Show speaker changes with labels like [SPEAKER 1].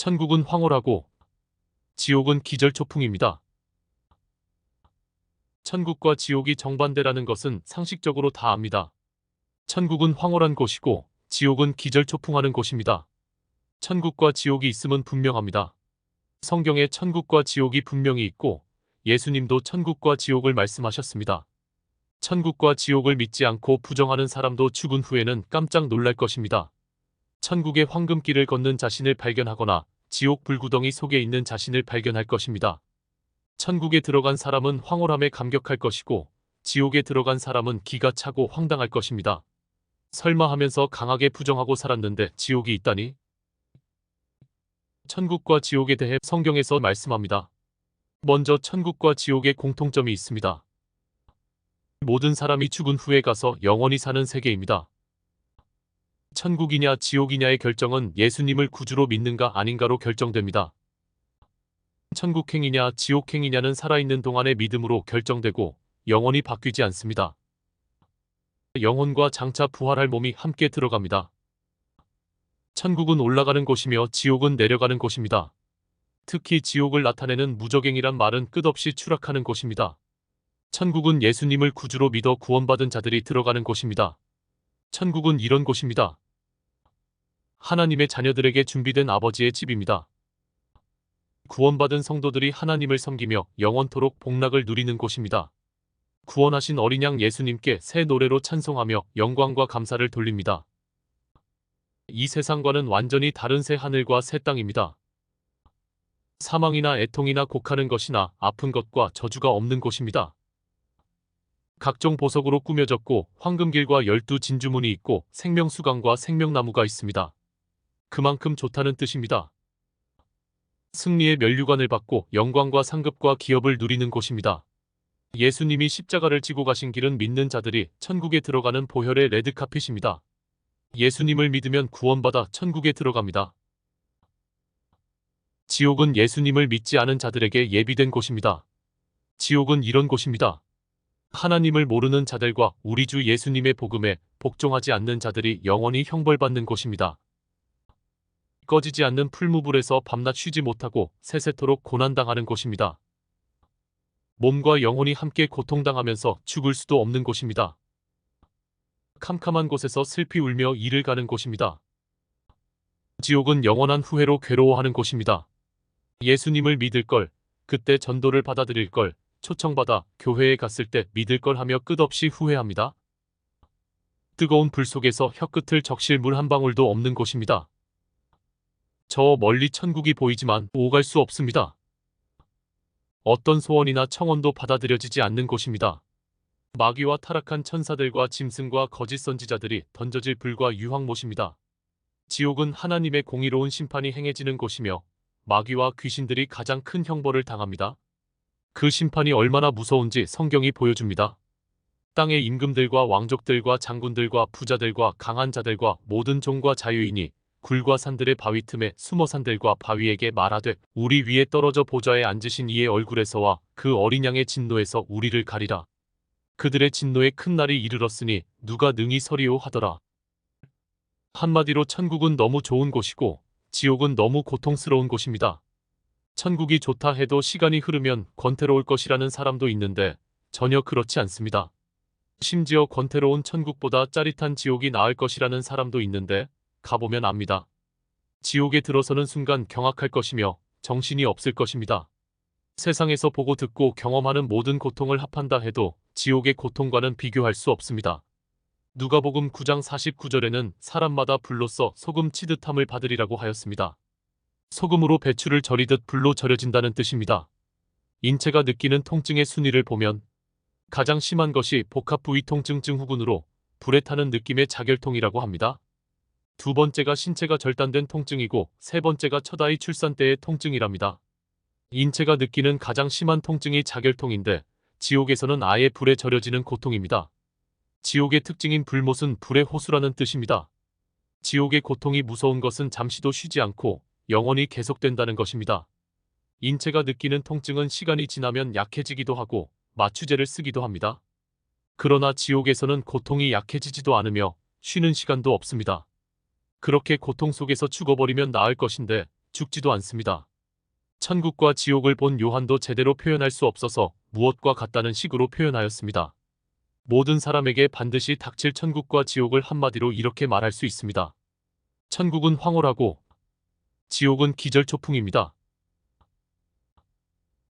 [SPEAKER 1] 천국은 황홀하고 지옥은 기절초풍입니다. 천국과 지옥이 정반대라는 것은 상식적으로 다 압니다. 천국은 황홀한 곳이고 지옥은 기절초풍하는 곳입니다. 천국과 지옥이 있음은 분명합니다. 성경에 천국과 지옥이 분명히 있고 예수님도 천국과 지옥을 말씀하셨습니다. 천국과 지옥을 믿지 않고 부정하는 사람도 죽은 후에는 깜짝 놀랄 것입니다. 천국의 황금길을 걷는 자신을 발견하거나 지옥 불구덩이 속에 있는 자신을 발견할 것입니다. 천국에 들어간 사람은 황홀함에 감격할 것이고 지옥에 들어간 사람은 기가 차고 황당할 것입니다. 설마 하면서 강하게 부정하고 살았는데 지옥이 있다니? 천국과 지옥에 대해 성경에서 말씀합니다. 먼저 천국과 지옥의 공통점이 있습니다. 모든 사람이 죽은 후에 가서 영원히 사는 세계입니다. 천국이냐 지옥이냐의 결정은 예수님을 구주로 믿는가 아닌가로 결정됩니다. 천국행이냐 지옥행이냐는 살아있는 동안의 믿음으로 결정되고 영원히 바뀌지 않습니다. 영혼과 장차 부활할 몸이 함께 들어갑니다. 천국은 올라가는 곳이며 지옥은 내려가는 곳입니다. 특히 지옥을 나타내는 무적행이란 말은 끝없이 추락하는 곳입니다. 천국은 예수님을 구주로 믿어 구원받은 자들이 들어가는 곳입니다. 천국은 이런 곳입니다. 하나님의 자녀들에게 준비된 아버지의 집입니다. 구원받은 성도들이 하나님을 섬기며 영원토록 복락을 누리는 곳입니다. 구원하신 어린 양 예수님께 새 노래로 찬송하며 영광과 감사를 돌립니다. 이 세상과는 완전히 다른 새 하늘과 새 땅입니다. 사망이나 애통이나 곡하는 것이나 아픈 것과 저주가 없는 곳입니다. 각종 보석으로 꾸며졌고 황금길과 12 진주문이 있고 생명수강과 생명나무가 있습니다. 그만큼 좋다는 뜻입니다. 승리의 면류관을 받고 영광과 상급과 기업을 누리는 곳입니다. 예수님이 십자가를 지고 가신 길은 믿는 자들이 천국에 들어가는 보혈의 레드카펫입니다. 예수님을 믿으면 구원받아 천국에 들어갑니다. 지옥은 예수님을 믿지 않은 자들에게 예비된 곳입니다. 지옥은 이런 곳입니다. 하나님을 모르는 자들과 우리 주 예수님의 복음에 복종하지 않는 자들이 영원히 형벌받는 곳입니다. 꺼지지 않는 풀무불에서 밤낮 쉬지 못하고 세세토록 고난당하는 곳입니다. 몸과 영혼이 함께 고통당하면서 죽을 수도 없는 곳입니다. 캄캄한 곳에서 슬피 울며 이를 가는 곳입니다. 지옥은 영원한 후회로 괴로워하는 곳입니다. 예수님을 믿을 걸, 그때 전도를 받아들일 걸, 초청받아 교회에 갔을 때 믿을 걸 하며 끝없이 후회합니다. 뜨거운 불 속에서 혀끝을 적실 물 한 방울도 없는 곳입니다. 저 멀리 천국이 보이지만 오갈 수 없습니다. 어떤 소원이나 청원도 받아들여지지 않는 곳입니다. 마귀와 타락한 천사들과 짐승과 거짓 선지자들이 던져질 불과 유황못입니다. 지옥은 하나님의 공의로운 심판이 행해지는 곳이며 마귀와 귀신들이 가장 큰 형벌을 당합니다. 그 심판이 얼마나 무서운지 성경이 보여줍니다. 땅의 임금들과 왕족들과 장군들과 부자들과 강한 자들과 모든 종과 자유인이 굴과 산들의 바위 틈에 숨어 산들과 바위에게 말하되 우리 위에 떨어져 보좌에 앉으신 이의 얼굴에서와 그 어린 양의 진노에서 우리를 가리라. 그들의 진노의 큰 날이 이르렀으니 누가 능히 서리오 하더라. 한마디로 천국은 너무 좋은 곳이고 지옥은 너무 고통스러운 곳입니다. 천국이 좋다 해도 시간이 흐르면 권태로울 것이라는 사람도 있는데 전혀 그렇지 않습니다. 심지어 권태로운 천국보다 짜릿한 지옥이 나을 것이라는 사람도 있는데 가보면 압니다. 지옥에 들어서는 순간 경악할 것이며 정신이 없을 것입니다. 세상에서 보고 듣고 경험하는 모든 고통을 합한다 해도 지옥의 고통과는 비교할 수 없습니다. 누가복음 9장 49절에는 사람마다 불로써 소금 치듯함을 받으리라고 하였습니다. 소금으로 배추를 절이듯 불로 절여진다는 뜻입니다. 인체가 느끼는 통증의 순위를 보면 가장 심한 것이 복합부위 통증 증후군으로 불에 타는 느낌의 자결통이라고 합니다. 두 번째가 신체가 절단된 통증이고 세 번째가 첫 아이 출산 때의 통증이랍니다. 인체가 느끼는 가장 심한 통증이 자결통인데 지옥에서는 아예 불에 절여지는 고통입니다. 지옥의 특징인 불못은 불의 호수라는 뜻입니다. 지옥의 고통이 무서운 것은 잠시도 쉬지 않고 영원히 계속된다는 것입니다. 인체가 느끼는 통증은 시간이 지나면 약해지기도 하고 마취제를 쓰기도 합니다. 그러나 지옥에서는 고통이 약해지지도 않으며 쉬는 시간도 없습니다. 그렇게 고통 속에서 죽어버리면 나을 것인데 죽지도 않습니다. 천국과 지옥을 본 요한도 제대로 표현할 수 없어서 무엇과 같다는 식으로 표현하였습니다. 모든 사람에게 반드시 닥칠 천국과 지옥을 한마디로 이렇게 말할 수 있습니다. 천국은 황홀하고 지옥은 기절초풍입니다.